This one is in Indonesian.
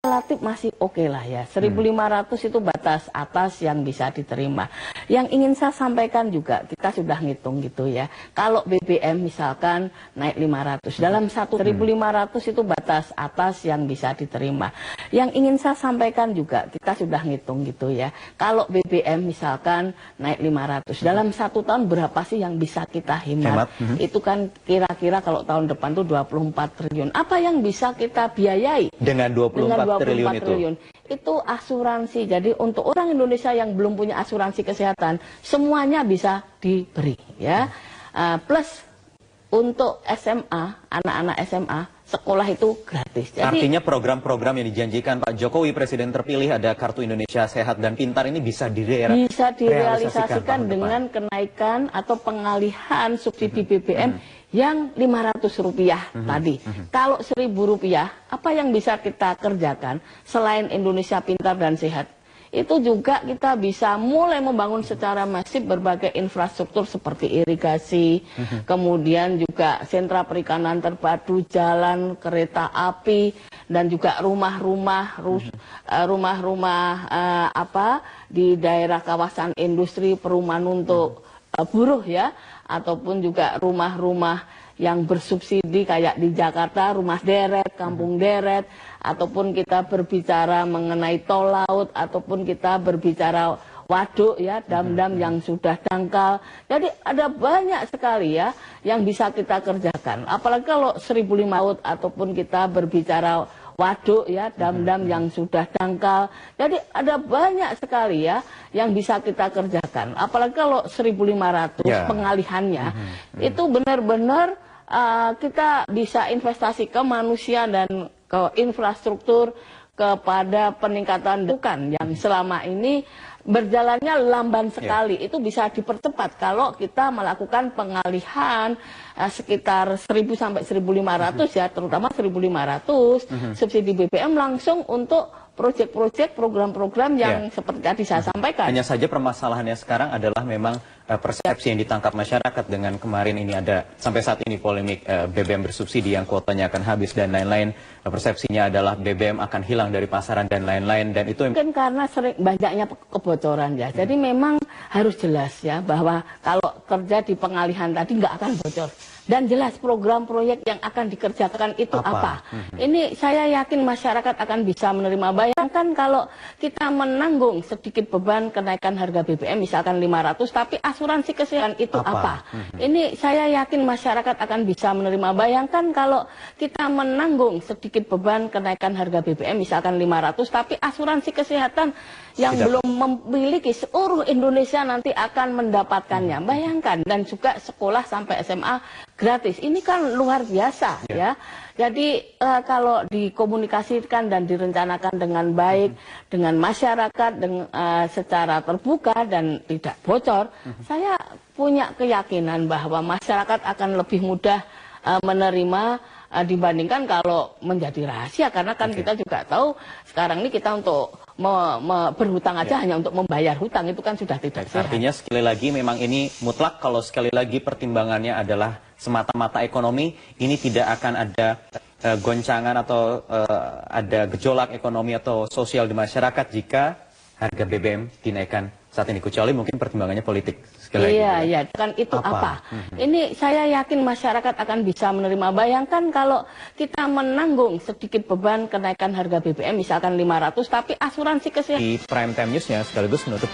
Relatif masih oke lah ya, 1.500 itu batas atas yang bisa diterima. Yang ingin saya sampaikan juga, kita sudah ngitung gitu ya, kalau BBM misalkan naik 500, dalam 1.500 itu batas atas yang bisa diterima. Yang ingin saya sampaikan juga, kita sudah ngitung gitu ya, kalau BBM misalkan naik 500, dalam 1 tahun berapa sih yang bisa kita hemat? Itu kan kira-kira kalau tahun depan tuh 24 triliun. Apa yang bisa kita biayai? Dengan 24 triliun itu asuransi. Jadi untuk orang Indonesia yang belum punya asuransi kesehatan, semuanya bisa diberi ya. Plus untuk SMA, anak-anak SMA, sekolah itu gratis. Jadi, artinya program-program yang dijanjikan Pak Jokowi, Presiden terpilih, ada Kartu Indonesia Sehat dan Pintar, ini bisa direalisasikan dengan kenaikan atau pengalihan subsidi BBM yang Rp500 tadi. Kalau Rp1.000, apa yang bisa kita kerjakan selain Indonesia Pintar dan Sehat? Itu juga kita bisa mulai membangun secara masif berbagai infrastruktur seperti irigasi, kemudian juga sentra perikanan terpadu, jalan, kereta api, dan juga rumah-rumah di daerah kawasan industri, perumahan untuk buruh ya, ataupun juga rumah-rumah yang bersubsidi kayak di Jakarta, rumah deret, kampung deret, ataupun kita berbicara mengenai tol laut, ataupun kita berbicara waduk ya, dam-dam yang sudah dangkal. Jadi ada banyak sekali ya yang bisa kita kerjakan. Apalagi kalau 1.500 ataupun kita berbicara waduk ya, dam-dam yang sudah dangkal. Jadi ada banyak sekali ya yang bisa kita kerjakan. Apalagi kalau 1.500 pengalihannya itu benar-benar kita bisa investasi ke manusia dan ke infrastruktur, kepada peningkatan bukan yang selama ini berjalannya lamban sekali. Itu bisa dipercepat kalau kita melakukan pengalihan sekitar 1.000 sampai 1.500 ya, terutama 1.500 subsidi BBM langsung untuk proyek-proyek, program-program yang seperti tadi saya sampaikan. Hanya saja permasalahannya sekarang adalah memang persepsi yang ditangkap masyarakat dengan kemarin ini ada sampai saat ini polemik BBM bersubsidi yang kuotanya akan habis dan lain-lain. Persepsinya adalah BBM akan hilang dari pasaran dan lain-lain, dan itu mungkin karena sering banyaknya kebocoran ya. Jadi memang harus jelas ya bahwa kalau terjadi pengalihan tadi nggak akan bocor. Dan jelas program proyek yang akan dikerjakan itu apa. Ini saya yakin masyarakat akan bisa menerima. Bayangkan kalau kita menanggung sedikit beban kenaikan harga BBM misalkan 500, tapi asuransi kesehatan itu apa. Ini saya yakin masyarakat akan bisa menerima. Bayangkan kalau kita menanggung sedikit beban kenaikan harga BBM misalkan 500, tapi asuransi kesehatan yang belum memiliki seluruh Indonesia nanti akan mendapatkannya. Bayangkan, dan juga sekolah sampai SMA gratis. Ini kan luar biasa ya. Jadi kalau dikomunikasikan dan direncanakan dengan baik dengan masyarakat secara terbuka dan tidak bocor, saya punya keyakinan bahwa masyarakat akan lebih mudah menerima dibandingkan kalau menjadi rahasia, karena kan kita juga tahu sekarang ini kita untuk berhutang aja hanya untuk membayar hutang itu kan sudah tidak sehat. Artinya sekali lagi memang ini mutlak kalau sekali lagi pertimbangannya adalah semata-mata ekonomi, ini tidak akan ada goncangan atau ada gejolak ekonomi atau sosial di masyarakat jika harga BBM dinaikkan saat ini, kecuali mungkin pertimbangannya politik. Iya, kan itu apa? Ini saya yakin masyarakat akan bisa menerima. Bayangkan kalau kita menanggung sedikit beban kenaikan harga BBM misalkan 500, tapi asuransi kesehatan. Di Prime Time News-nya sekaligus menutup